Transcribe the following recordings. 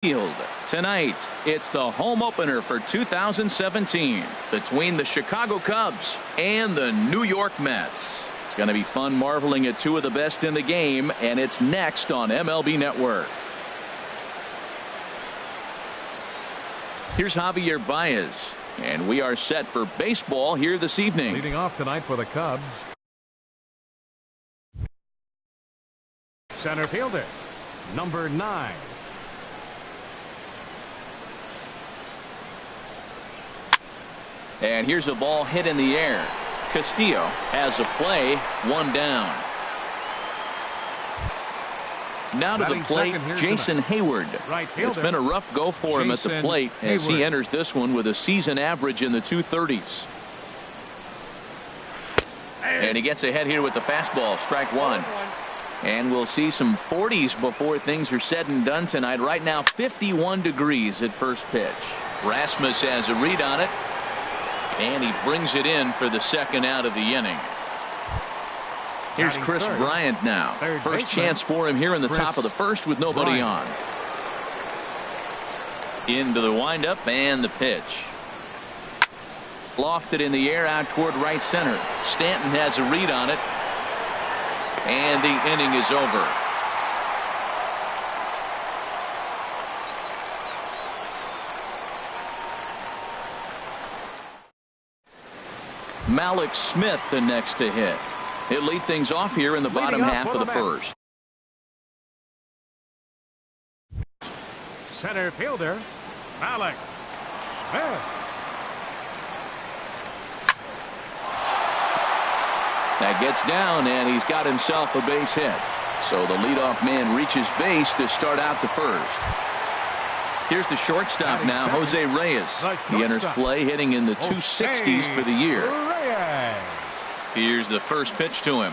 Field. Tonight, it's the home opener for 2017 between the Chicago Cubs and the New York Mets. It's going to be fun marveling at two of the best in the game, and it's next on MLB Network. Here's Javier Baez, and we are set for baseball here this evening. Leading off tonight for the Cubs, center fielder, number 9. And here's a ball hit in the air. Castillo has a play, one down. Now to the plate, Jason Hayward. It's been a rough go for him at the plate as he enters this one with a season average in the 230s. And he gets ahead here with the fastball, strike one. And we'll see some 40s before things are said and done tonight. Right now, 51 degrees at first pitch. Rasmus has a read on it. And he brings it in for the second out of the inning. Here's Chris Bryant now. First chance for him here in the top of the first with nobody on. Into the windup and the pitch. Lofted in the air out toward right center. Stanton has a read on it. And the inning is over. Malik Smith the next to hit. He'll lead things off here in the bottom half of the first. Center fielder, Malik Smith. That gets down, and he's got himself a base hit. So the leadoff man reaches base to start out the first. Here's the shortstop now, Jose Reyes. He enters play hitting in the 260s for the year. Here's the first pitch to him.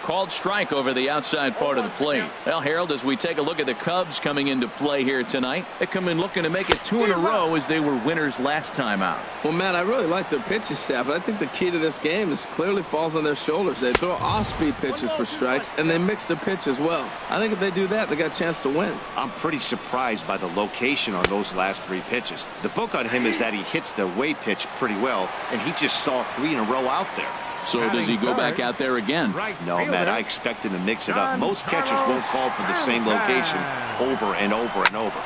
Called strike over the outside part of the plate. Well, Harold, as we take a look at the Cubs coming into play here tonight, they come in looking to make it 2 in a row as they were winners last time out. Well, Matt, I really like their pitching staff, but I think the key to this game is clearly falls on their shoulders. They throw off-speed pitches for strikes, and they mix their pitch as well. I think if they do that, they got a chance to win. I'm pretty surprised by the location on those last 3 pitches. The book on him is that he hits the way pitch pretty well, and he just saw 3 in a row out there. So does he go back out there again? No, Matt, I expect him to mix it up. Most catchers won't call for the same location over and over and over.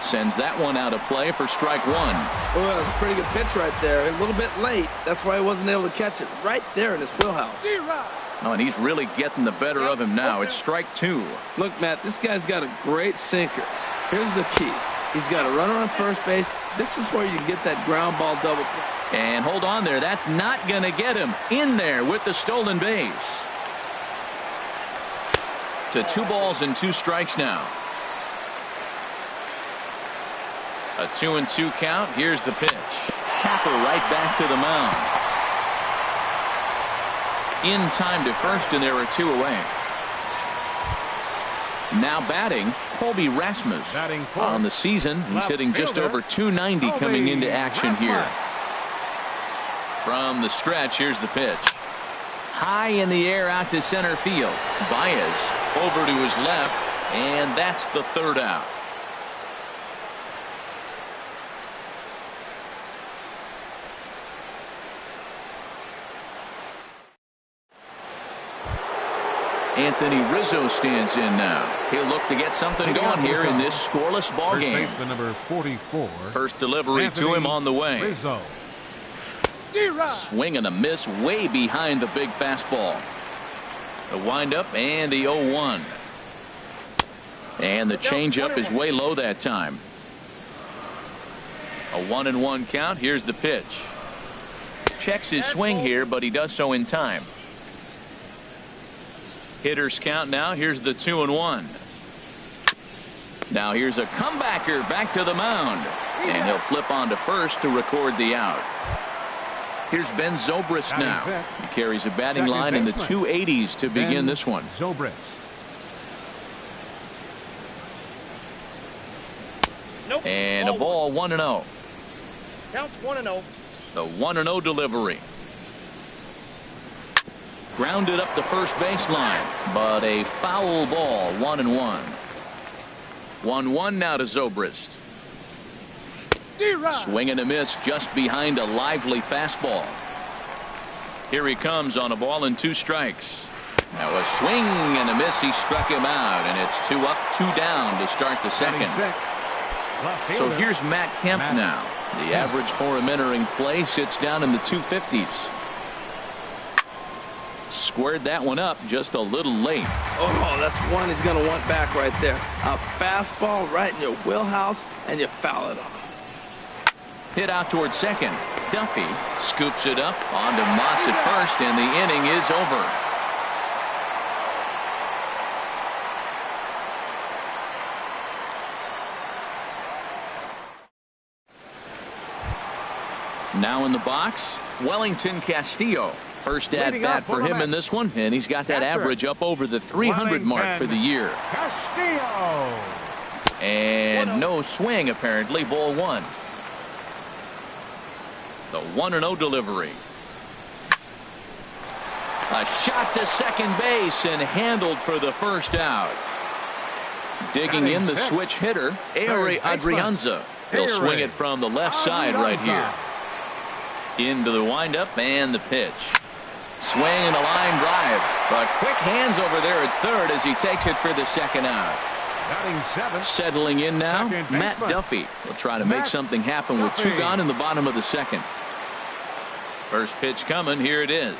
Sends that one out of play for strike one. Well, that was a pretty good pitch right there. A little bit late. That's why he wasn't able to catch it right there in his wheelhouse. Oh, and he's really getting the better of him now. It's strike 2. Look, Matt, this guy's got a great sinker. Here's the key. He's got a runner on first base. This is where you can get that ground ball double play. And hold on there. That's not going to get him in there with the stolen base. To 2 balls and 2 strikes now. A 2-2 count. Here's the pitch. Tapper right back to the mound. In time to first, and there are 2 away. Now batting, Colby Rasmus. On the season, he's hitting just over 290 coming into action here. From the stretch, here's the pitch. High in the air out to center field. Baez over to his left, and that's the 3rd out. Anthony Rizzo stands in now. He'll look to get something going here in this scoreless ball game. Number 44. First delivery to him on the way. Rizzo. Swing and a miss way behind the big fastball. The windup and the 0-1. And the changeup is way low that time. A 1-1 count. Here's the pitch. Checks his swing here, but he does so in time. Hitters count now. Here's the 2-1. Now here's a comebacker back to the mound. And he'll flip on to first to record the out. Here's Ben Zobrist now. He carries a batting line in the 280s to begin this one. Zobrist. And a ball 1-0. Counts 1-0. The 1-0 delivery. Grounded up the first baseline, but a foul ball, 1-1. 1-1 now to Zobrist. Swing and a miss just behind a lively fastball. Here he comes on a ball and 2 strikes. Now a swing and a miss. He struck him out, and it's 2 up, 2 down to start the second. So here's Matt Kemp now. The average for him entering play sits down in the 250s. Squared that one up just a little late. Oh, that's one he's going to want back right there. A fastball right in your wheelhouse, and you foul it off. Hit out towards second. Duffy scoops it up onto Moss at first, and the inning is over. Now in the box, Wellington Castillo. First at bat for him in this one, and he's got that average up over the 300 mark for the year. Castillo. And no swing, apparently. Ball 1. The 1-0 delivery. A shot to second base and handled for the first out. Digging in the switch hitter, Ehire Adrianza. He'll swing it from the left side right here. Into the windup and the pitch. Swing and a line drive. But quick hands over there at third as he takes it for the second out. Settling in now, Matt Duffy will try to make something happen with 2 gone in the bottom of the second. First pitch coming. Here it is.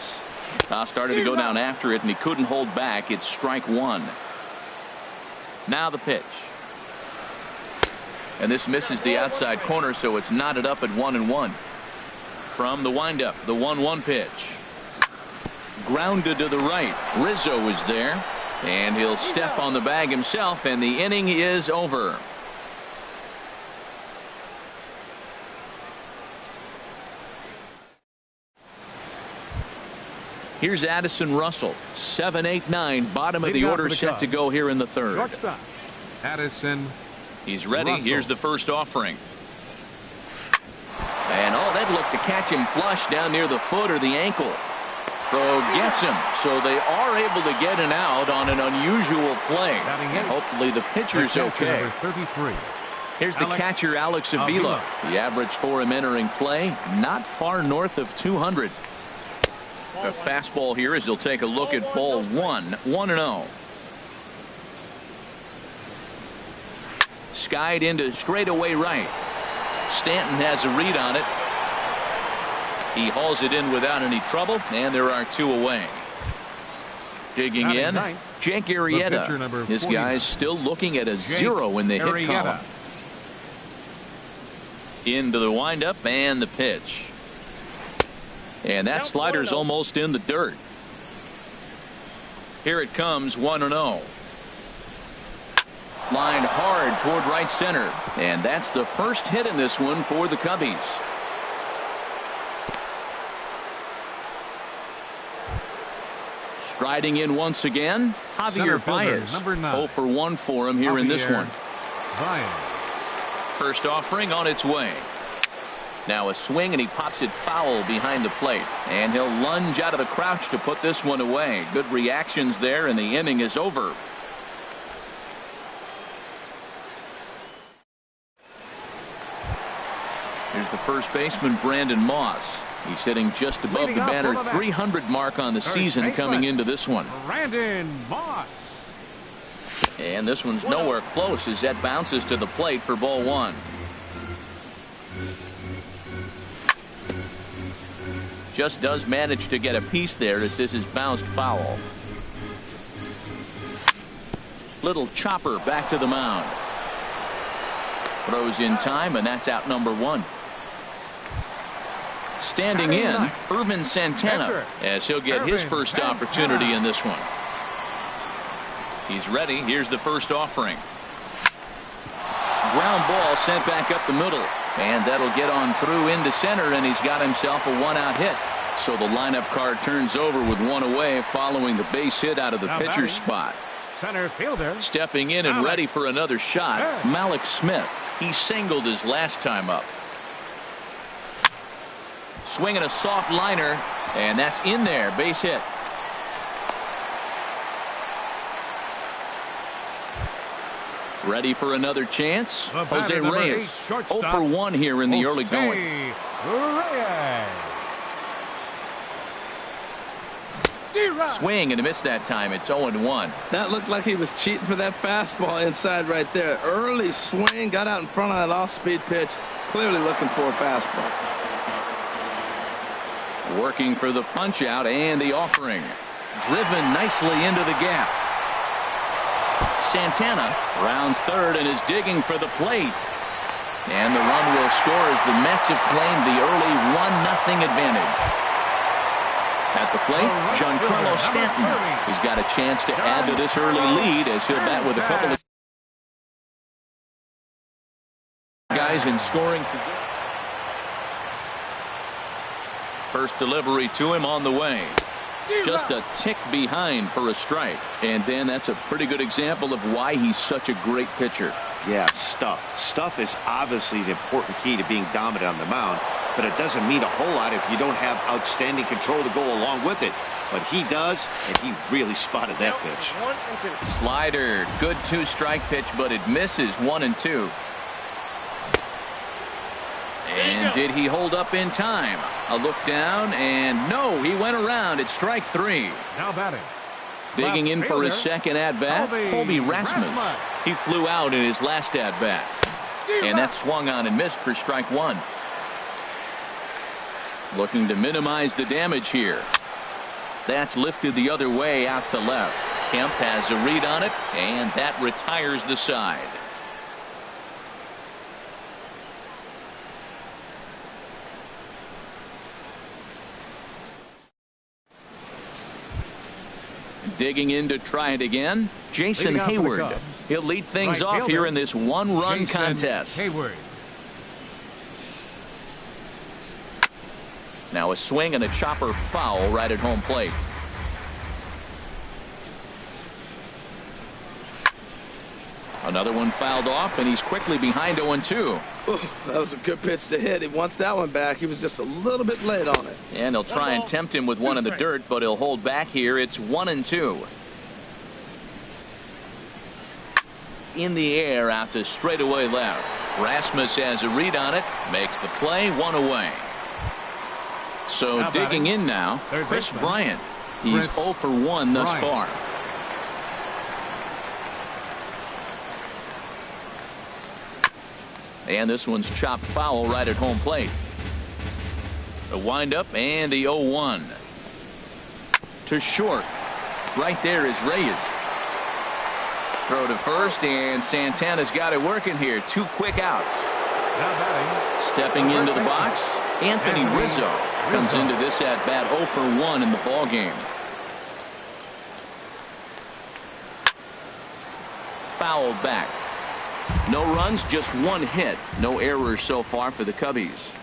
Started to go down after it, and he couldn't hold back. It's strike 1. Now the pitch. And this misses the outside corner, so it's knotted up at 1-1. From the windup, the 1-1 pitch. Grounded to the right. Rizzo is there, and he'll step on the bag himself, and the inning is over. Here's Addison Russell. 7, 8, 9. Bottom of the order set to go here in the third. Shortstop, Addison. He's ready. Russell. Here's the first offering. And that looked to catch him flush down near the foot or the ankle. Throw gets him. So they are able to get an out on an unusual play. And hopefully the pitcher's okay. 33. Here's the catcher, Alex Avila. The average for him entering play, not far north of 200. A fastball here as he'll take a look at ball 1. 1-0. Skied into straightaway right. Stanton has a read on it. He hauls it in without any trouble, and there are 2 away. Digging in, Jake Arrieta. This guy's still looking at a 0 in the hit column. Into the windup and the pitch. And that slider's almost in the dirt. Here it comes, 1-0. Lined hard toward right center. And that's the first hit in this one for the Cubbies. Striding in once again, Javier Baez. 0 for 1 for him here in this one. First offering on its way. Now a swing, and he pops it foul behind the plate. And he'll lunge out of the crouch to put this one away. Good reactions there, and the inning is over. Here's the first baseman, Brandon Moss. He's hitting just above the banner 300 mark on the season coming into this one. Brandon Moss. And this one's nowhere close as that bounces to the plate for ball 1. Just does manage to get a piece there as this is bounced foul. Little chopper back to the mound. Throws in time, and that's out number 1. Standing in, Ervin Santana, as he'll get his first opportunity in this one. He's ready. Here's the first offering. Ground ball sent back up the middle, and that'll get on through into center, and he's got himself a 1-out hit. So the lineup card turns over with 1 away following the base hit out of the pitcher's spot. Center fielder. Stepping in and ready for another shot, Malik Smith. He singled his last time up. Swinging a soft liner, and that's in there. Base hit. Ready for another chance. The Jose batter, number 8, Reyes. 0 shortstop, for 1 here in the early going. Reyes. Swing and a miss that time. It's 0-1. That looked like he was cheating for that fastball inside right there. Early swing, got out in front of that off-speed pitch. Clearly looking for a fastball. Working for the punch out and the offering. Driven nicely into the gap. Santana rounds third and is digging for the plate. And the run will score as the Mets have claimed the early 1-0 advantage. At the plate, Giancarlo Stanton has got a chance to add to this early lead as he'll bat with a couple of guys in scoring position. First delivery to him on the way. Just a tick behind for a strike. And then that's a pretty good example of why he's such a great pitcher. Yeah, stuff. Stuff is obviously the important key to being dominant on the mound, but it doesn't mean a whole lot if you don't have outstanding control to go along with it. But he does, and he really spotted that pitch. Slider, good 2-strike pitch, but it misses 1-2. And did he hold up in time? A look down, and no, he went around. It's strike 3. Now batting. Digging in for his fielder, second at-bat, Colby Rasmus. He flew out in his last at-bat. And that swung on and missed for strike 1. Looking to minimize the damage here. That's lifted the other way out to left. Kemp has a read on it, and that retires the side. Digging in to try it again, Jason Hayward. He'll lead things off here in this one-run contest. Hayward. Now a swing and a chopper foul right at home plate. Another one fouled off, and he's quickly behind 0-2. That was a good pitch to hit. He wants that one back. He was just a little bit late on it. And he'll try and tempt him with one in the dirt, but he'll hold back here. It's 1-2. In the air out to straightaway left. Rasmus has a read on it, makes the play, 1 away. So digging in now, Chris Bryant. He's 0 for 1 thus far. And this one's chopped foul right at home plate. The windup and the 0-1. To short. Right there is Reyes. Throw to first, and Santana's got it working here. 2 quick outs. Stepping into the box, Anthony Rizzo comes into this at bat 0 for 1 in the ball game. Fouled back. No runs, just 1 hit. No errors so far for the Cubbies.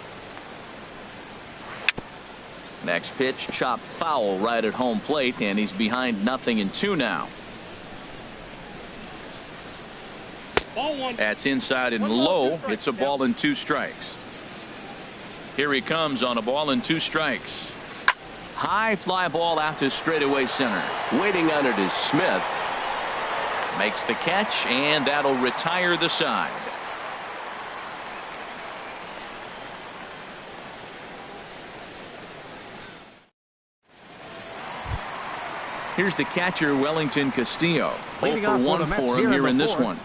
Next pitch, chopped foul right at home plate, and he's behind 0-2 now. That's inside and low. It's a ball and 2 strikes. Here he comes on a ball and 2 strikes. High fly ball out to straightaway center. Waiting on it is Smith. Makes the catch, and that'll retire the side. Here's the catcher, Wellington Castillo. 0 for 1 for him here in this one.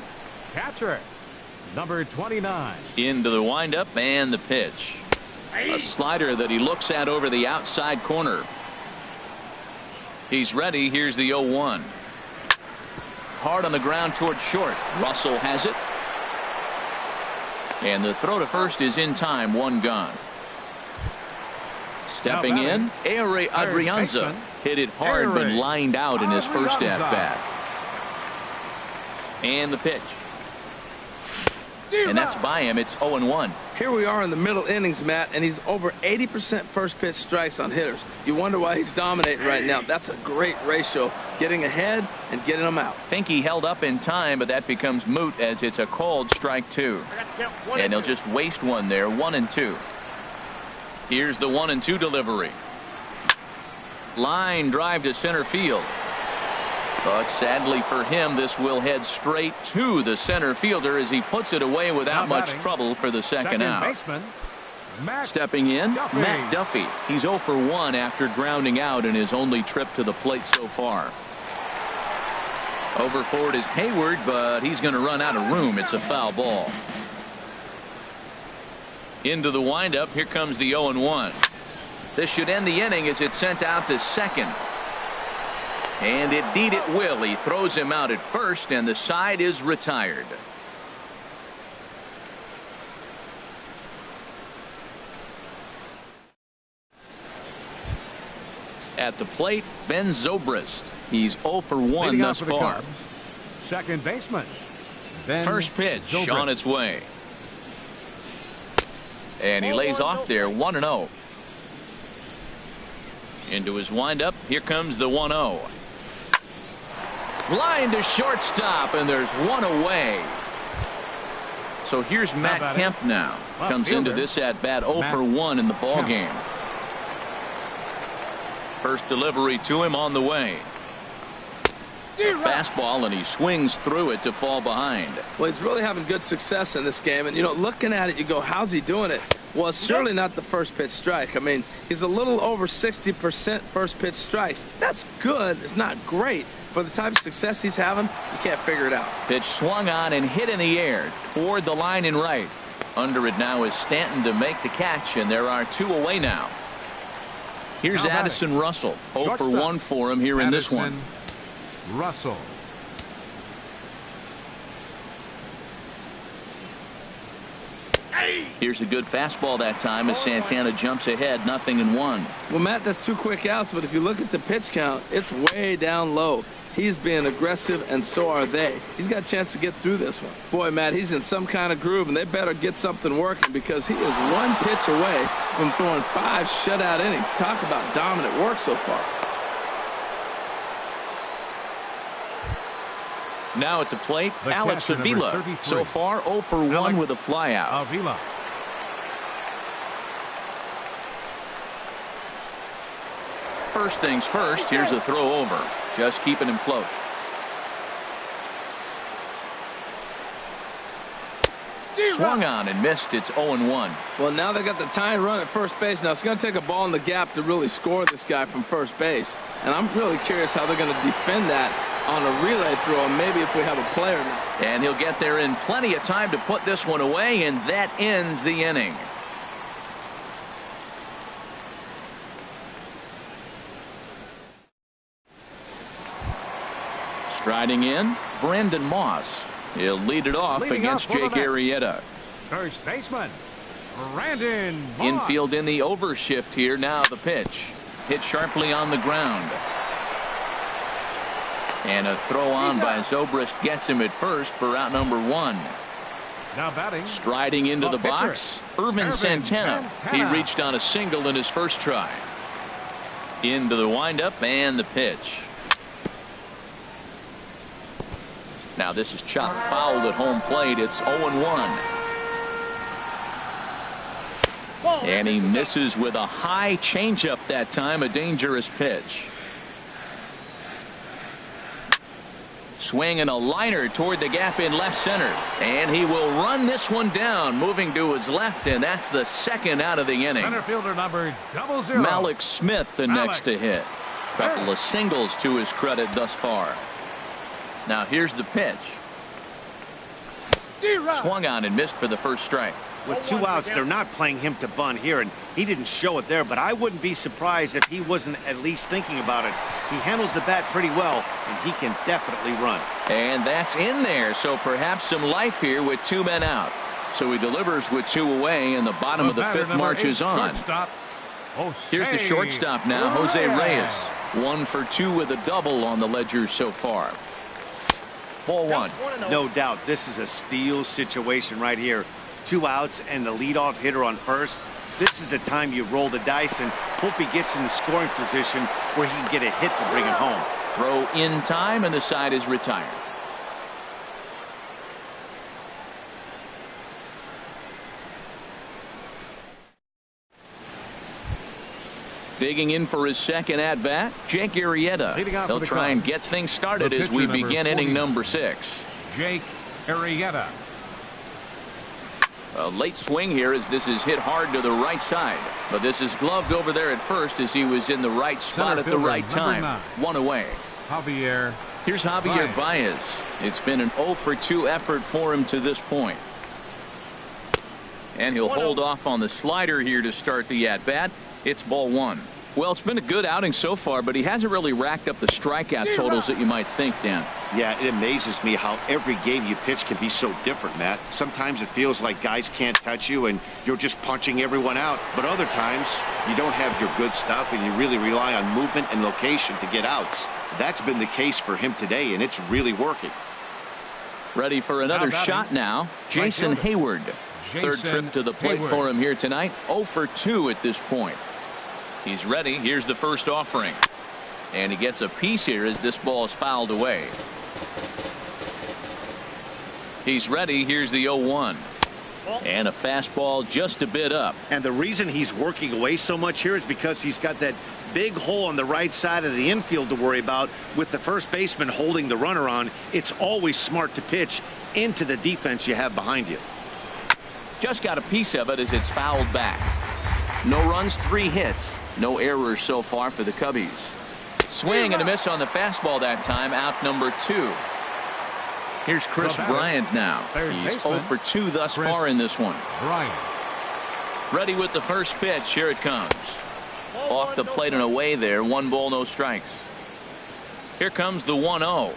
Catcher, number 29. Into the windup and the pitch. A slider that he looks at over the outside corner. He's ready. Here's the 0-1. Hard on the ground toward short. Russell has it. And the throw to first is in time. 1 gone. Stepping in, Ehire Adrianza hit it hard but lined out in his first at bat. And the pitch. And that's by him. It's 0-1. Here we are in the middle innings, Matt, and he's over 80% first pitch strikes on hitters. You wonder why he's dominating right now. That's a great ratio, getting ahead and getting them out. Think he held up in time, but that becomes moot as it's a called strike 2. And he'll just waste one there. 1-2. Here's the 1-2 delivery. Line drive to center field. But sadly for him, this will head straight to the center fielder as he puts it away without much trouble for the second out. Baseman, Stepping in, Duffy. Matt Duffy. He's 0 for 1 after grounding out in his only trip to the plate so far. Over for it is Hayward, but he's going to run out of room. It's a foul ball. Into the windup. Here comes the 0-1. This should end the inning as it's sent out to second. And indeed it will. He throws him out at first, and the side is retired. At the plate, Ben Zobrist. He's 0 for 1 Leading thus off for the far. Cubs, second baseman, Ben First pitch Zobrist. on its way. And he lays off there, 1-0. Into his windup. Here comes the 1-0. Line to shortstop, and there's one away. So here's Matt Kemp now. Comes into this at bat 0 for 1 in the ball game. First delivery to him on the way. A fastball, and he swings through it to fall behind. Well, he's really having good success in this game. And, you know, looking at it, you go, how's he doing it? Well, it's surely not the first pitch strike. I mean, he's a little over 60% first pitch strikes. That's good. It's not great. For the type of success he's having, you can't figure it out. Pitch swung on and hit in the air toward the line and right. Under it now is Stanton to make the catch, and there are 2 away now. Here's Addison Russell. 0 for 1 for him here in this one. Russell. Here's a good fastball that time as Santana jumps ahead, 0-1. Well, Matt, that's 2 quick outs, but if you look at the pitch count, it's way down low. He's being aggressive, and so are they. He's got a chance to get through this one. Boy, Matt, he's in some kind of groove, and they better get something working because he is 1 pitch away from throwing 5 shutout innings. Talk about dominant work so far. Now at the plate, The Alex catcher, number Avila. 33. So far, 0 for 1 Alex with a flyout. Avila. First things first, here's a throw over. Just keeping him close. Swung on and missed. It's 0-1. Well, now they got the tying run at first base. Now it's going to take a ball in the gap to really score this guy from first base. And I'm really curious how they're going to defend that on a relay throw, and maybe if we have a player now. And he'll get there in plenty of time to put this one away, and that ends the inning. Striding in, Brandon Moss. He'll lead it off against Jake Arrieta. First baseman, Brandon Moss. Infield in the overshift here. Now the pitch. Hit sharply on the ground. And a throw on by Zobrist gets him at first for out number 1. Now batting. Striding into the box, Irvin Santana. He reached on a single in his first try. Into the windup and the pitch. Now this is chopped foul at home plate. It's 0-1. And he misses with a high changeup that time. A dangerous pitch. Swing and a liner toward the gap in left center. And he will run this one down, moving to his left, and that's the second out of the inning. Center fielder number 00. Malik Smith the next to hit. Couple of singles to his credit thus far. Now here's the pitch. Swung on and missed for the first strike. With 2 outs, they're not playing him to bunt here, and he didn't show it there, but I wouldn't be surprised if he wasn't at least thinking about it. He handles the bat pretty well, and he can definitely run. And that's in there, so perhaps some life here with 2 men out. So he delivers with 2 away, and the bottom of the 5th marches on. Here's the shortstop now, Jose Reyes. 1 for 2 with a double on the ledger so far. Ball 1. No doubt, this is a steal situation right here. 2 outs and the leadoff hitter on first. This is the time you roll the dice and hope he gets in the scoring position where he can get a hit to bring it home. Throw in time, and the side is retired. Digging in for his second at-bat, Jake Arrieta. He'll try and get things started as we begin inning number 6. Jake Arrieta. A late swing here as this is hit hard to the right side. But this is gloved over there at first as he was in the right spot at the right time. 1 away. Javier. Here's Javier Baez. It's been an 0 for 2 effort for him to this point. And he'll hold off on the slider here to start the at-bat. It's ball 1. Well, it's been a good outing so far, but he hasn't really racked up the strikeout totals that you might think, Dan. Yeah, it amazes me how every game you pitch can be so different, Matt. Sometimes it feels like guys can't touch you and you're just punching everyone out. But other times you don't have your good stuff and you really rely on movement and location to get outs. That's been the case for him today, and it's really working. Ready for another shot now. Jason Hayward. Third trip to the plate for him here tonight. 0 for 2 at this point. He's ready. Here's the first offering. And he gets a piece here as this ball is fouled away. He's ready. Here's the 0-1. And a fastball just a bit up. And the reason he's working away so much here is because he's got that big hole on the right side of the infield to worry about with the first baseman holding the runner on. It's always smart to pitch into the defense you have behind you. Just got a piece of it as it's fouled back. No runs, 3 hits. No errors so far for the Cubbies. Swing and a miss on the fastball that time. Out number 2. Here's Chris Bryant now. He's 0 for 2 thus far in this one. Bryant. Ready with the first pitch. Here it comes. Off the plate and away there. 1 ball, no strikes. Here comes the 1-0.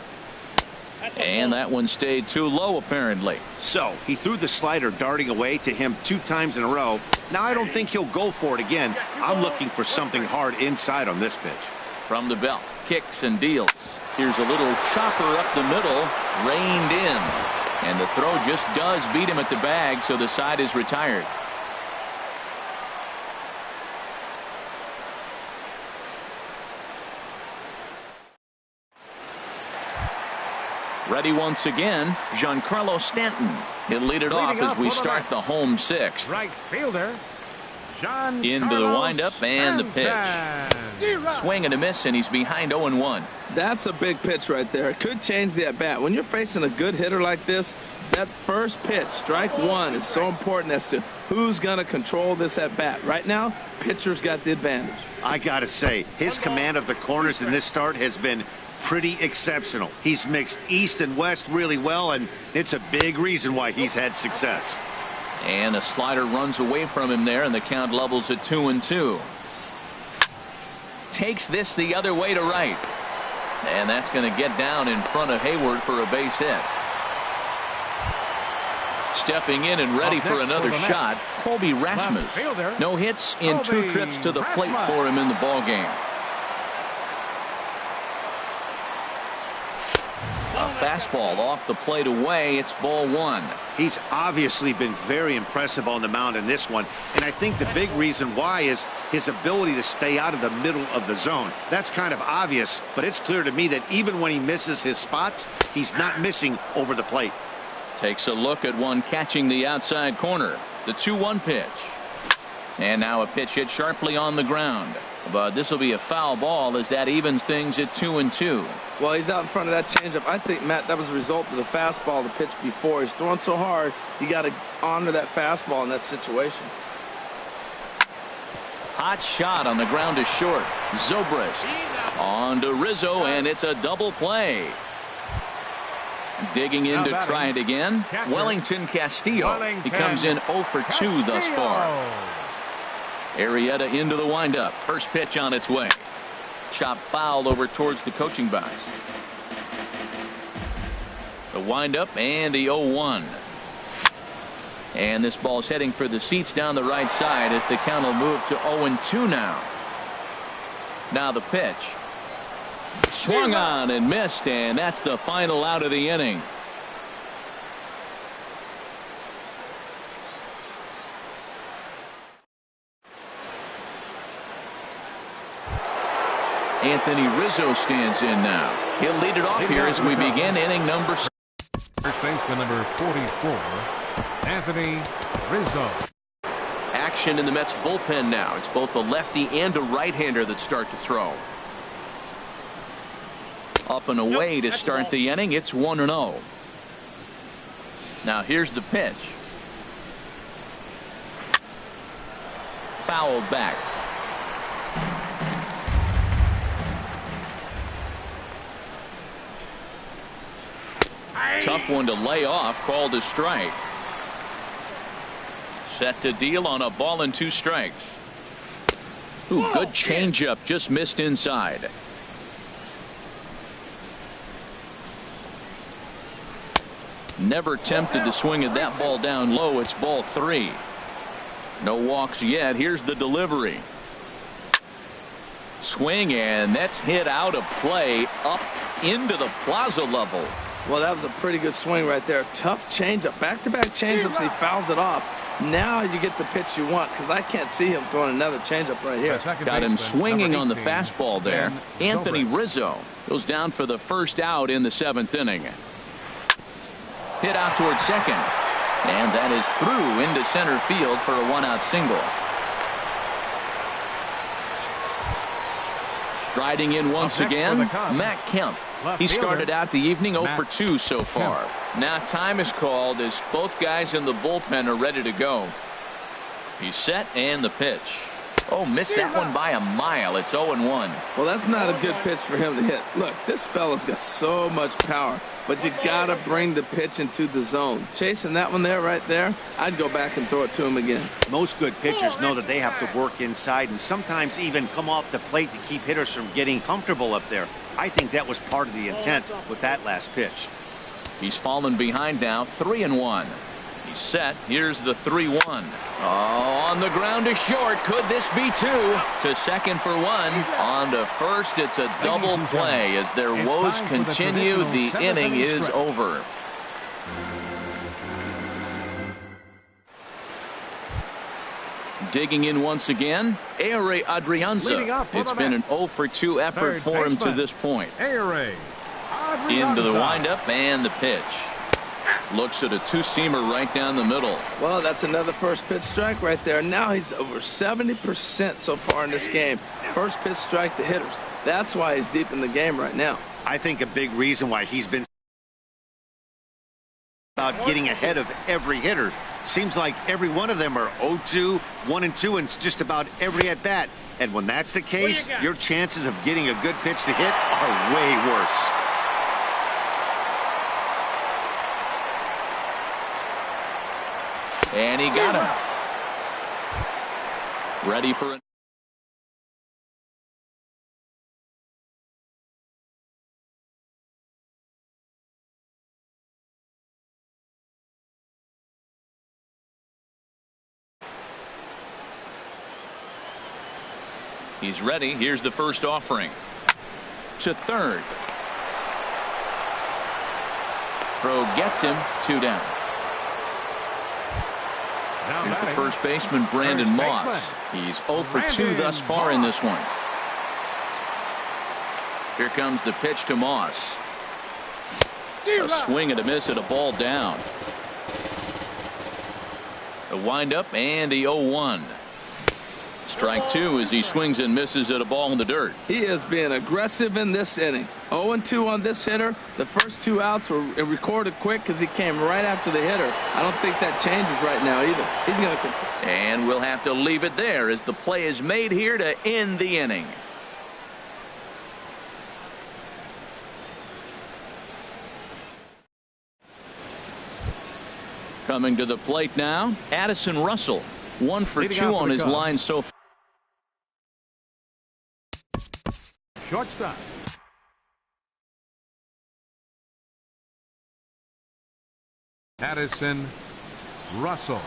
And that one stayed too low, apparently. So he threw the slider darting away to him 2 times in a row. Now I don't think he'll go for it again. I'm looking for something hard inside on this pitch. From the belt, kicks and deals. Here's a little chopper up the middle, reined in. And the throw just does beat him at the bag, so the side is retired. Ready once again, Giancarlo Stanton. He'll lead it off as we start the home 6th. Right fielder. Into the windup and the pitch. Swing and a miss, and he's behind 0-1. That's a big pitch right there. It could change the at-bat. When you're facing a good hitter like this, that first pitch, strike 1, is so important as to who's going to control this at-bat. Right now, pitcher's got the advantage. I got to say, his command of the corners in this start has been pretty exceptional. He's mixed east and west really well, and it's a big reason why he's had success. And a slider runs away from him there, and the count levels at 2-2. Takes this the other way to right. And that's going to get down in front of Hayward for a base hit. Stepping in and ready for another shot, Colby Rasmus. No hits in 2 trips to the plate for him in the ballgame. A fastball off the plate away. It's ball 1. He's obviously been very impressive on the mound in this one, and I think the big reason why is his ability to stay out of the middle of the zone. That's kind of obvious, but it's clear to me that even when he misses his spots, he's not missing over the plate. Takes a look at one catching the outside corner. The 2-1 pitch. And now a pitch hit sharply on the ground. But this will be a foul ball as that evens things at 2-2. Well, he's out in front of that changeup. I think, Matt, that was a result of the fastball the pitch before. He's throwing so hard, you got to honor that fastball in that situation. Hot shot on the ground is short. Zobrist on to Rizzo, and it's a double play. Digging in to try it again. Wellington Castillo. He comes in 0 for 2 thus far. Arrieta into the windup. First pitch on its way. Chop foul over towards the coaching box. The windup and the 0-1. And this ball's heading for the seats down the right side as the count will move to 0-2 now. Now the pitch. Swung on and missed, and that's the final out of the inning. Anthony Rizzo stands in now. He'll lead it off here as we begin inning number 6. First baseman number 44, Anthony Rizzo. Action in the Mets bullpen now. It's both a lefty and a right-hander that start to throw. Up and away to start the inning. It's 1-0. Now here's the pitch. Fouled back. Tough one to lay off. Called a strike. Set to deal on a ball and 2 strikes. Ooh, good changeup. Just missed inside. Never tempted to swing at that ball down low. It's ball 3. No walks yet. Here's the delivery. Swing, and that's hit out of play up into the plaza level. Well, that was a pretty good swing right there. Tough changeup. Back-to-back changeups. He fouls it off. Now you get the pitch you want, because I can't see him throwing another changeup right here. Got him swinging on the fastball there. Anthony Rizzo goes down for the first out in the 7th inning. Hit out towards second. And that is through into center field for a 1-out single. Striding in once again, Matt Kemp. He started out the evening 0 for 2 so far. Now time is called as both guys in the bullpen are ready to go. He's set, and the pitch. Oh, missed that one by a mile. It's 0-1. Well, that's not a good pitch for him to hit. Look, this fella's got so much power, but you got to bring the pitch into the zone. Chasing that one there, right there, I'd go back and throw it to him again. Most good pitchers know that they have to work inside and sometimes even come off the plate to keep hitters from getting comfortable up there. I think that was part of the intent with that last pitch. He's fallen behind now, 3-1. He's set. Here's the 3-1. Oh, on the ground to short. Could this be 2? To second for 1. On to first. It's a double play as their woes continue. The inning is over. Digging in once again, Ehire Adrianza. It's been an 0 for 2 effort for him to this point. Into the windup and the pitch. Looks at a 2-seamer right down the middle. Well, that's another first pitch strike right there. Now he's over 70% so far in this game. First pitch strike to hitters. That's why he's deep in the game right now. I think a big reason why he's been about getting ahead of every hitter. Seems like every one of them are 0-2, 1-2 in just about every at bat. And when that's the case, your chances of getting a good pitch to hit are way worse. And he got him. Ready for it. He's ready. Here's the first offering. To third. Throw gets him. 2 down. Here's the first baseman, Brandon Moss. He's 0 for 2 thus far in this one. Here comes the pitch to Moss. A swing and a miss at a ball down. A windup and a 0-1. Strike 2 as he swings and misses at a ball in the dirt. He is being aggressive in this inning. 0-2 on this hitter. The first 2 outs were recorded quick because he came right after the hitter. I don't think that changes right now either. He's going to continue. And we'll have to leave it there as the play is made here to end the inning. Coming to the plate now, Addison Russell. 1 for 2 on his line so far. Shortstop. Addison Russell.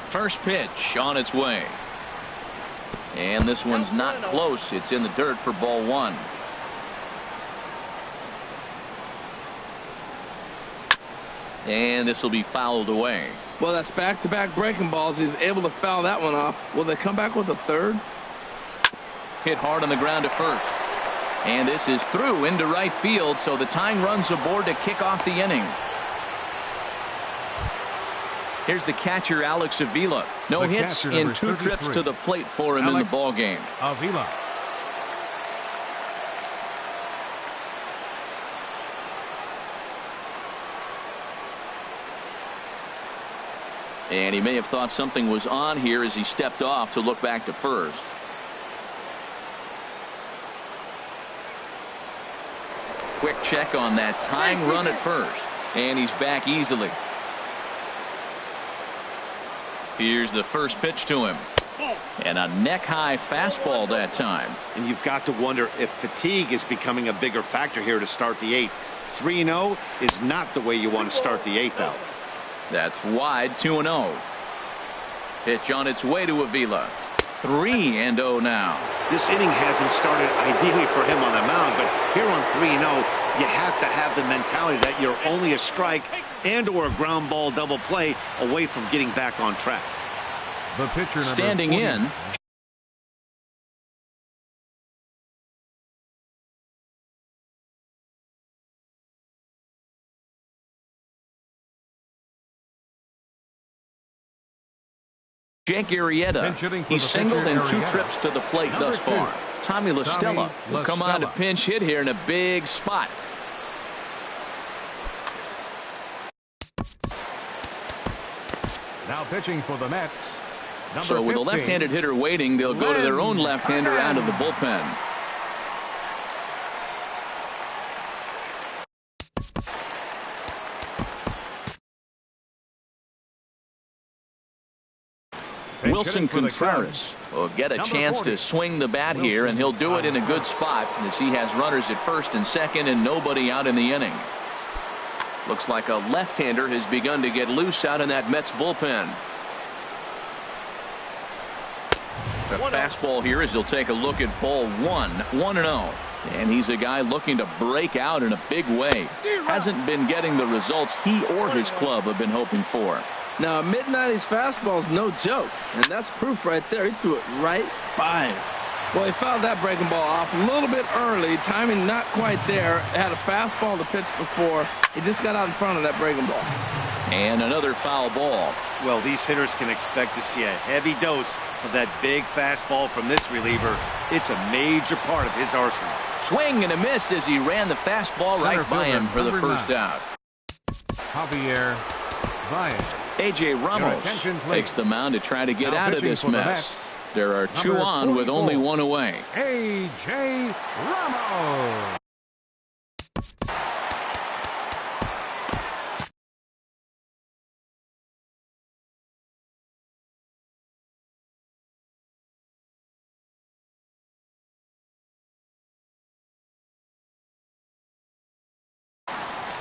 First pitch on its way. And this one's not close. It's in the dirt for ball 1. And this will be fouled away. Well, that's back-to-back breaking balls. He's able to foul that one off. Will they come back with a third? Hit hard on the ground to first. And this is through into right field, so the tying runs aboard to kick off the inning. Here's the catcher, Alex Avila. No The hits catcher, in number 2 trips 33. to the plate for him in the Alex ball game. Avila. And he may have thought something was on here as he stepped off to look back to first. Quick check on that tying run at first. And he's back easily. Here's the first pitch to him. And a neck-high fastball that time. And you've got to wonder if fatigue is becoming a bigger factor here to start the 8th. 3-0 is not the way you want to start the 8th out. That's wide, 2-0. Pitch on its way to Avila. 3-0 now. This inning hasn't started ideally for him on the mound, but here on 3-0, you have to have the mentality that you're only a strike and or a ground ball double play away from getting back on track. The pitcher, number Standing 40. in, Jake Arrieta. Pinch hitting for He's the singled pitcher, in 2 Arrieta. trips to the plate Number thus far. 2, Tommy La Stella will come on to LaStella. pinch hit here in a big spot. Now pitching for the Mets. Number So with a 15. left-handed hitter waiting, they'll go to their own left-hander out of the bullpen. Pinch Wilson hitting for the Contreras will get a Number chance 40. to swing the bat here, and he'll do it in a good spot as he has runners at first and second and nobody out in the inning. Looks like a left-hander has begun to get loose out in that Mets bullpen. The fastball here as he'll take a look at ball 1-0. And he's a guy looking to break out in a big way. Hasn't been getting the results he or his club have been hoping for. Now, a mid-90s fastball is no joke, and that's proof right there. He threw it right by him. Well, he fouled that breaking ball off a little bit early. Timing not quite there. Had a fastball to pitch before. He just got out in front of that breaking ball. And another foul ball. Well, these hitters can expect to see a heavy dose of that big fastball from this reliever. It's a major part of his arsenal. Swing and a miss as he ran the fastball right Center by him fielder, for the number first 9. out. Javier Baez. A.J. Ramos attention, please. takes the mound to try to get Now out of pitching this for the mess. Mets, There are 2 number on with only 44. 1 away. A.J. Ramos.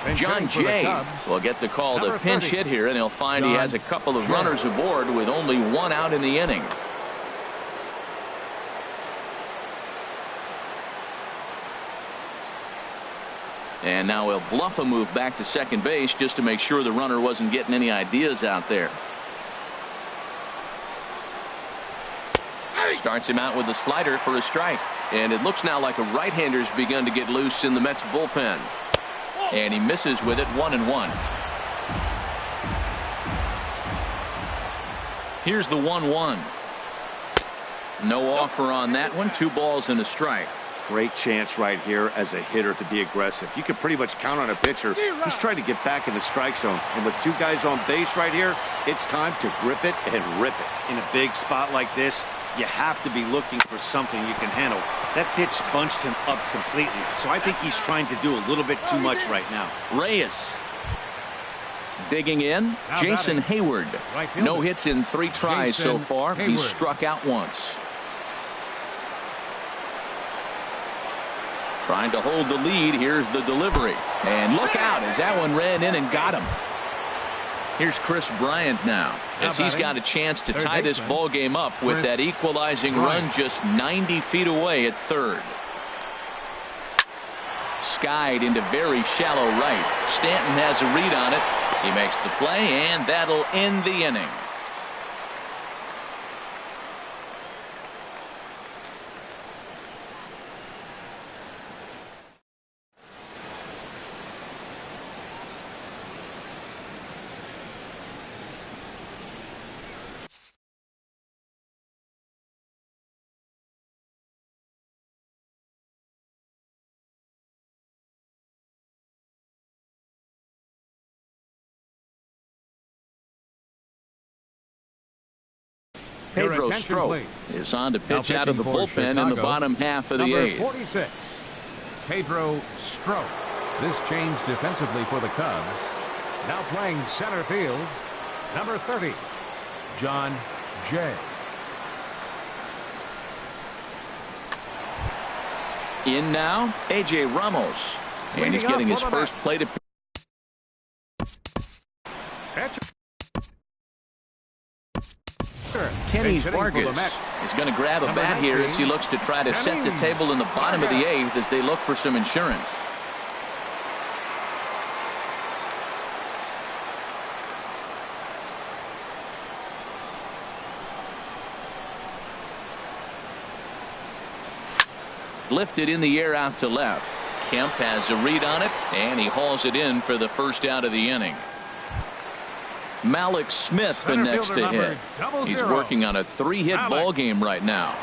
Pinch John hitting for the Jay Cubs. will get the call to Number pinch 30. hit here, and he'll find he John has a couple of Jay. runners aboard with only 1 out in the inning. And now he'll bluff a move back to second base just to make sure the runner wasn't getting any ideas out there. Starts him out with a slider for a strike. And it looks now like a right-hander's begun to get loose in the Mets bullpen. And he misses with it, 1-1. Here's the 1-1. No offer on that one. 2 balls and a strike. Great chance right here as a hitter to be aggressive. You can pretty much count on a pitcher. He's trying to get back in the strike zone. And with 2 guys on base right here, it's time to grip it and rip it. In a big spot like this, you have to be looking for something you can handle. That pitch bunched him up completely. So I think he's trying to do a little bit too much right now. Reyes digging in. Now Jason batting. Hayward. Right fielder. No hits in 3 tries so Jason far. He's Hayward. struck out once. Trying to hold the lead. Here's the delivery. And look out as that one ran in and got him. Here's Chris Bryant now as he's got a chance to tie this ball game up with that equalizing run just 90 feet away at third. Skied into very shallow right. Stanton has a read on it. He makes the play, and that'll end the inning. Pedro attention, Strop please. is on to Now pitch out of the pitching for bullpen in the Chicago, bottom half of the number eighth. 46, Pedro Strop. This change defensively for the Cubs. Now playing center field, number 30, John Jay. In now, A.J. Ramos. And he's getting his first plate appearance. Kenny Vargas is going to grab a bat here as he looks to try to set the table in the bottom of the eighth as they look for some insurance. Lifted in the air out to left. Kemp has a read on it, and he hauls it in for the first out of the inning. Malik Smith the next to hit. He's working on a 3-hit ball game right now.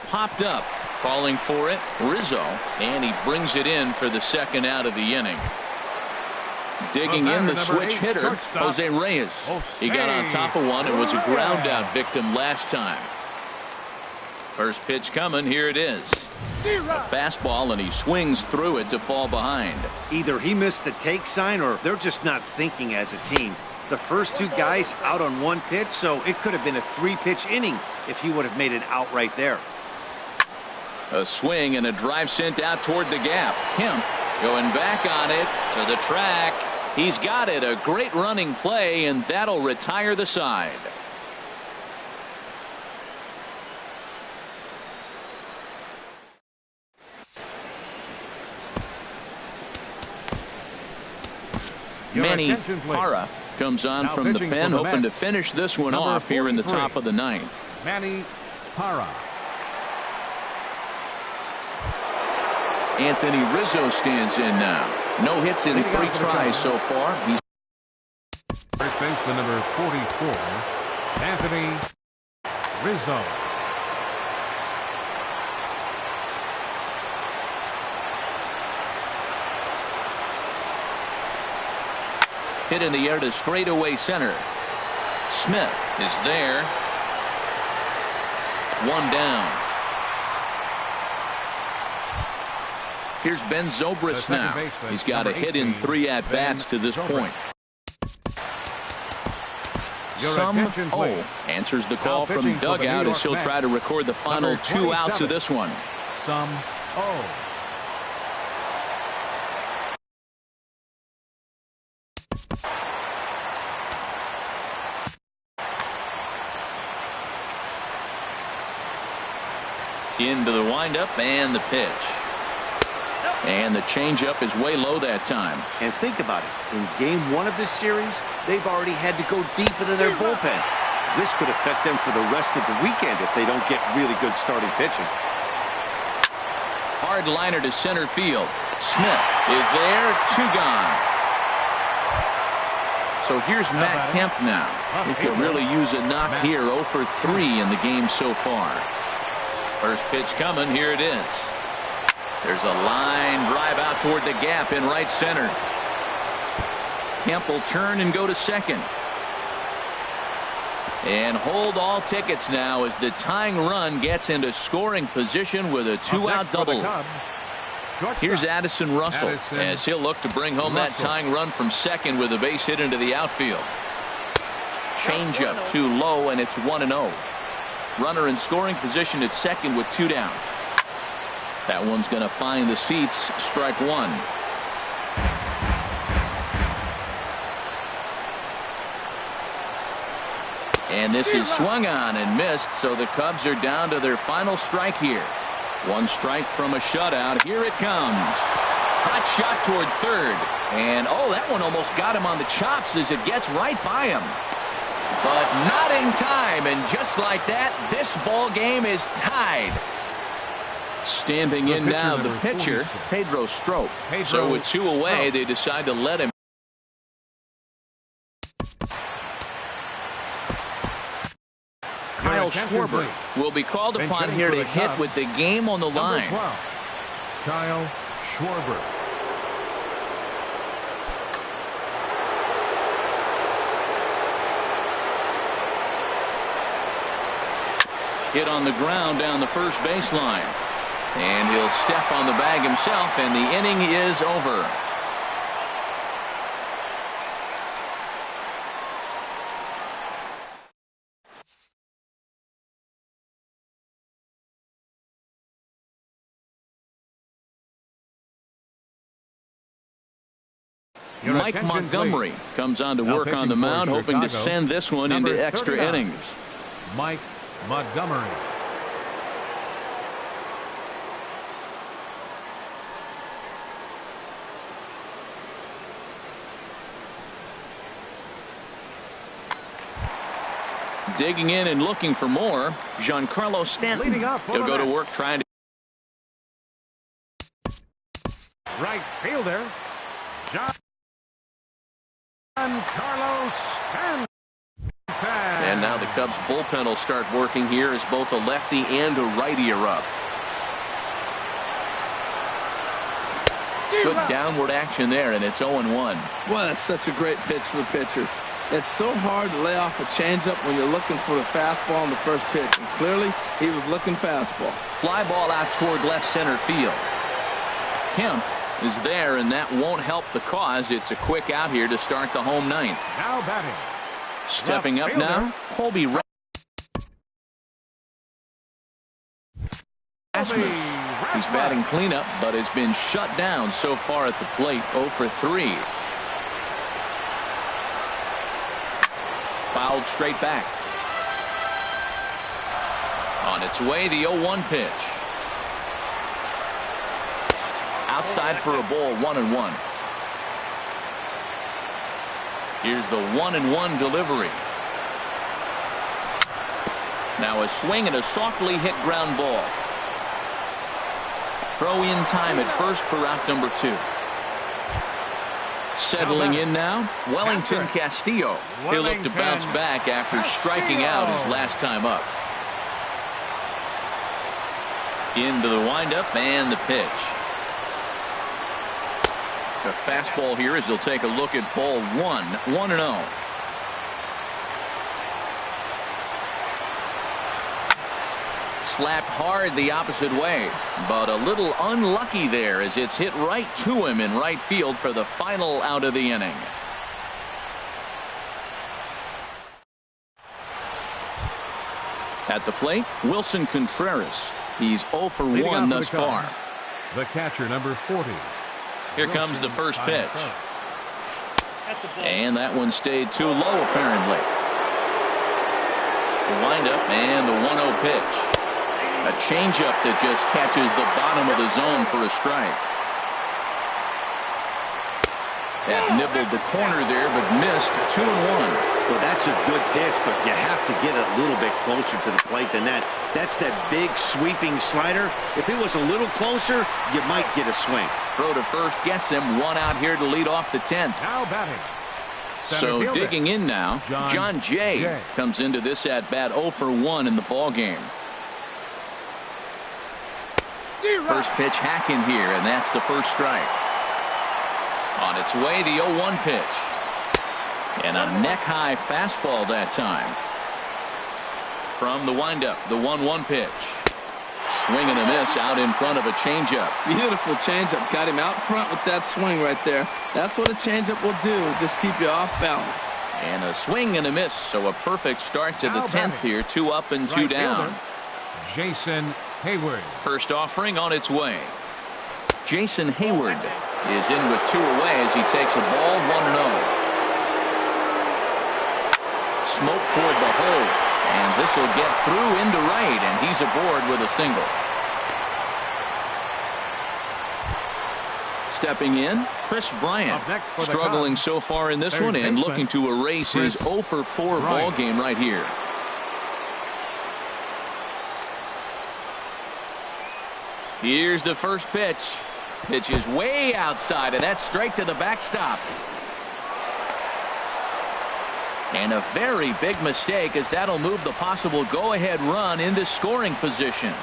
Popped up, calling for it, Rizzo, and he brings it in for the second out of the inning. Digging in the switch hitter, Jose Reyes. He got on top of one and was a ground out victim last time. First pitch coming, here it is. A fastball, and he swings through it to fall behind. Either he missed the take sign or they're just not thinking as a team. The first two guys out on one pitch, so it could have been a 3-pitch inning if he would have made it out right there. A swing and a drive sent out toward the gap. Kemp going back on it to the track. He's got it. A great running play, and that'll retire the side. Manny Parra comes on from the pen, hoping to finish this one off here in the top of the ninth. Manny Parra. Anthony Rizzo stands in now. No hits in 3 tries so far. He's first baseman number 44, Anthony Rizzo. hit in the air to straightaway center. Smith is there. One down. Here's Ben Zobrist now. He's got a hit in 3 at-bats to this point. Some answers the call from dugout as he'll try to record the final 2 outs of this one. Some into the windup and the pitch. And the changeup is way low that time. And think about it. In game 1 of this series, they've already had to go deep into their bullpen. This could affect them for the rest of the weekend if they don't get really good starting pitching. Hard liner to center field. Smith is there. 2 gone. So here's Matt Kemp now. He could really use a knock here. 0 for 3 in the game so far. First pitch coming. Here it is. There's a line drive out toward the gap in right center. Kemp will turn and go to second. And hold all tickets now as the tying run gets into scoring position with a 2-out double. Here's Addison Russell as he'll look to bring home that tying run from second with a base hit into the outfield. Changeup too low, and it's 1-0. Runner in scoring position at second with 2 down. That one's going to find the seats. Strike 1. And this is swung on and missed, so the Cubs are down to their final strike here. 1 strike from a shutout. Here it comes. Hot shot toward third. And, oh, that one almost got him on the chops as it gets right by him. But not in time, and just like that, this ball game is tied. Standing in now, the pitcher, Pedro Strop. So with 2 away, they decide to let him. Kyle Schwarber will be called upon here to hit with the game on the line. Kyle Schwarber. hit on the ground down the first baseline. And he'll step on the bag himself, and the inning is over. Mike Montgomery comes on to work on the mound, hoping to send this one into extra innings. Mike Montgomery. Digging in and looking for more, Giancarlo Stanton. He'll go to work trying to. Right fielder, Giancarlo Stanton. And now the Cubs bullpen will start working here as both a lefty and a righty are up. Good downward action there, and it's 0-1. Well, that's such a great pitch for the pitcher. It's so hard to lay off a changeup when you're looking for the fastball on the first pitch, and clearly he was looking fastball. Fly ball out toward left center field. Kemp is there, and that won't help the cause. It's a quick out here to start the home ninth. Now batting. Stepping up now, Colby Rasmus. He's batting cleanup, but has been shut down so far at the plate. 0 for 3. Fouled straight back. On its way, the 0-1 pitch. Outside for a ball, 1-1. Here's the 1-1 delivery. Now a swing and a softly hit ground ball. Throw in time at first for out number 2. Settling in now, Wellington Castillo. He'll look to bounce back after striking out his last time up. Into the windup and the pitch. A fastball here as he'll take a look at ball 1, 1-0. Slapped hard the opposite way, but a little unlucky there as it's hit right to him in right field for the final out of the inning. At the plate, Wilson Contreras. He's 0 for 1 thus far. The catcher, number 40. Here comes the first pitch. And that one stayed too low, apparently. The windup and the 1-0 pitch. A changeup that just catches the bottom of the zone for a strike. That nibbled the corner there, but missed. 2-1. Well, that's a good pitch, but you have to get a little bit closer to the plate than that. That's that big sweeping slider. If it was a little closer, you might get a swing. Throw to first gets him. 1 out here to lead off the 10th. Now batting. So digging in now, John Jay comes into this at bat 0 for 1 in the ball game. First pitch hack in here, and that's the first strike. On its way, the 0-1 pitch. And a neck-high fastball that time. From the windup, the 1-1 pitch. Swing and a miss out in front of a changeup. Beautiful changeup. Got him out front with that swing right there. That's what a changeup will do. Just keep you off balance. And a swing and a miss. So a perfect start to the 10th here. 2 up and 2 down. Jason Hayward. First offering on its way. Jason Hayward is in with 2 away as he takes a ball 1-0. Smoke toward the hole, and this will get through into right, and he's aboard with a single. Stepping in, Chris Bryant, struggling so far in this one and looking to erase his 0 for 4 ball game right here. Here's the first pitch. Pitch is way outside, and that's straight to the backstop. And a very big mistake, as that'll move the possible go-ahead run into scoring position.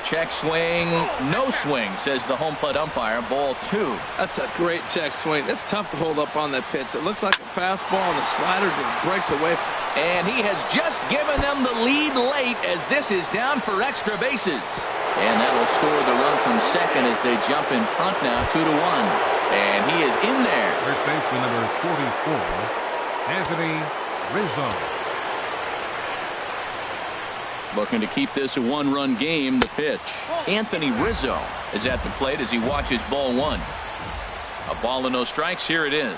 Check swing, no swing, says the home plate umpire. Ball 2. That's a great check swing. It's tough to hold up on that pitch. It looks like a fastball, and the slider just breaks away. And he has just given them the lead late as this is down for extra bases. And that'll score the run from second as they jump in front now, 2-1. And he is in there. First baseman number 44, Anthony Rizzo. Looking to keep this a one-run game. The pitch. Anthony Rizzo is at the plate as he watches ball 1. A ball and no strikes. Here it is.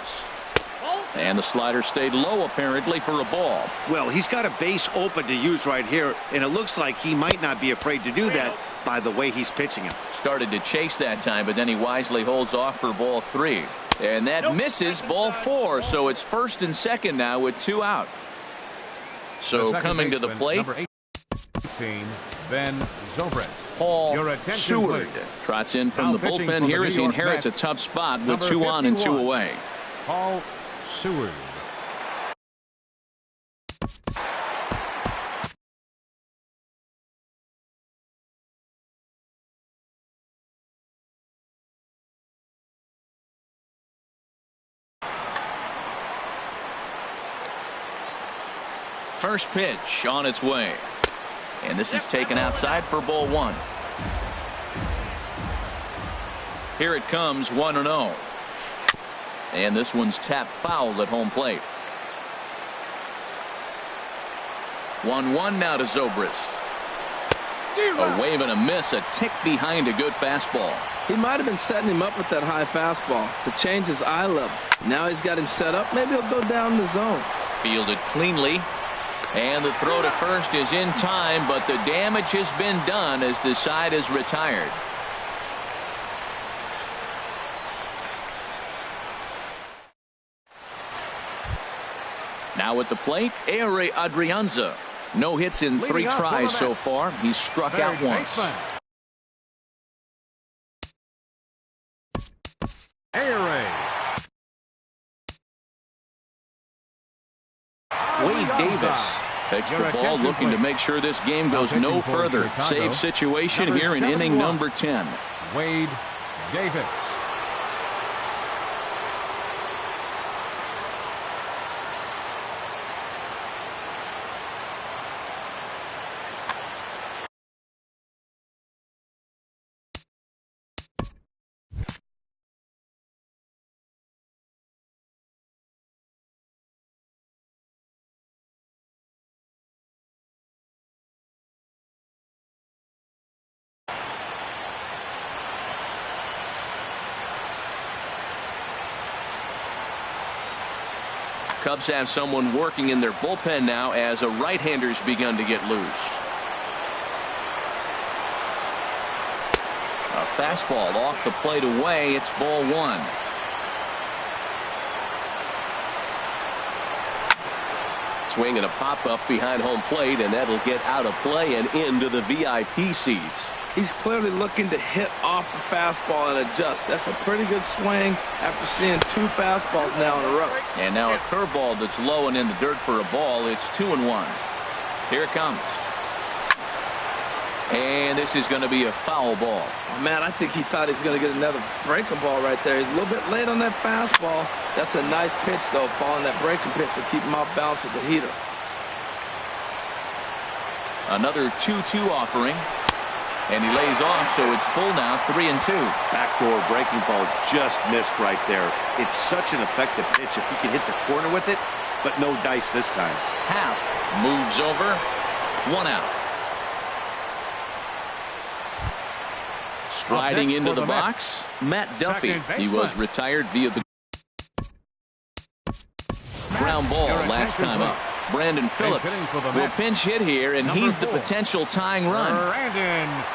And the slider stayed low apparently for a ball. Well, he's got a base open to use right here, and it looks like he might not be afraid to do that by the way he's pitching him. Started to chase that time, but then he wisely holds off for ball 3. And that misses ball 4, so it's first and second now with 2 out. So Coming to the plate, number 18, Ben Zobrist. Paul Your attention, Seward please. trots in from Now the pitching for bullpen the here New as he York inherits a Mets, tough spot with number 2 on and 2 51. away. Paul Seward. First pitch on its way. And this is taken outside for ball 1. Here it comes, 1-0. And this one's tapped foul at home plate. 1-1 now to Zobrist. A wave and a miss, a tick behind a good fastball. He might have been setting him up with that high fastball to change his eye level. Now he's got him set up. Maybe he'll go down the zone. Fielded cleanly. And the throw to first is in time, but the damage has been done as the side is retired. Now at the plate, Ehire Adrianza. No hits in 3 tries so far. He's struck out once. Wade Davis takes the ball, looking to make sure this game goes no further. Save situation here in inning number 10. Wade Davis. Cubs have someone working in their bullpen now as a right-hander's begun to get loose. A fastball off the plate away. It's ball 1. Swing and a pop-up behind home plate, and that'll get out of play and into the VIP seats. He's clearly looking to hit off the fastball and adjust. That's a pretty good swing after seeing 2 fastballs now in a row. And now a curveball that's low and in the dirt for a ball. It's 2-1. Here it comes. And this is going to be a foul ball. Man, I think he thought he was going to get another breaking ball right there. He's a little bit late on that fastball. That's a nice pitch, though, following that breaking pitch to keep him off balance with the heater. Another 2-2 offering. And he lays off, so it's full now, 3-2. Backdoor breaking ball just missed right there. It's such an effective pitch if you can hit the corner with it, but no dice this time. Half moves over. 1 out. Striding into the box, Matt Duffy. He was retired via the ground ball last time up. Brandon Phillips will pinch hit here, and he's the potential tying run. Brandon Phillips.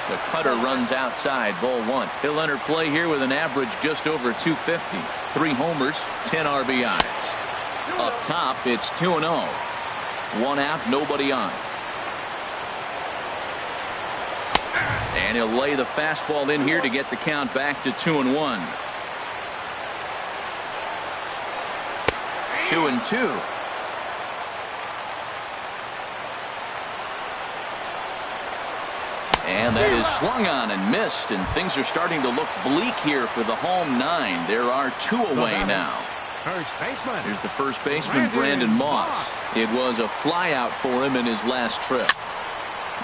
The cutter runs outside, ball 1. He'll enter play here with an average just over 250. 3 homers, 10 RBIs. Up top, it's 2-0. 1 out, nobody on. And he'll lay the fastball in here to get the count back to 2-1. 2-2. And that is swung on and missed, and things are starting to look bleak here for the home 9. There are 2 away now. First baseman. Here's the first baseman, Brandon Moss. It was a flyout for him in his last trip.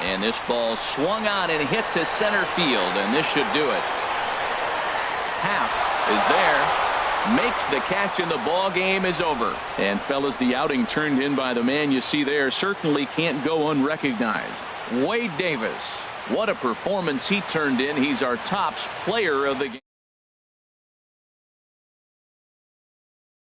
And this ball swung on and hit to center field, and this should do it. Happ is there, makes the catch, and the ball game is over. And fellas, the outing turned in by the man you see there certainly can't go unrecognized. Wade Davis. What a performance he turned in. He's our top player of the game.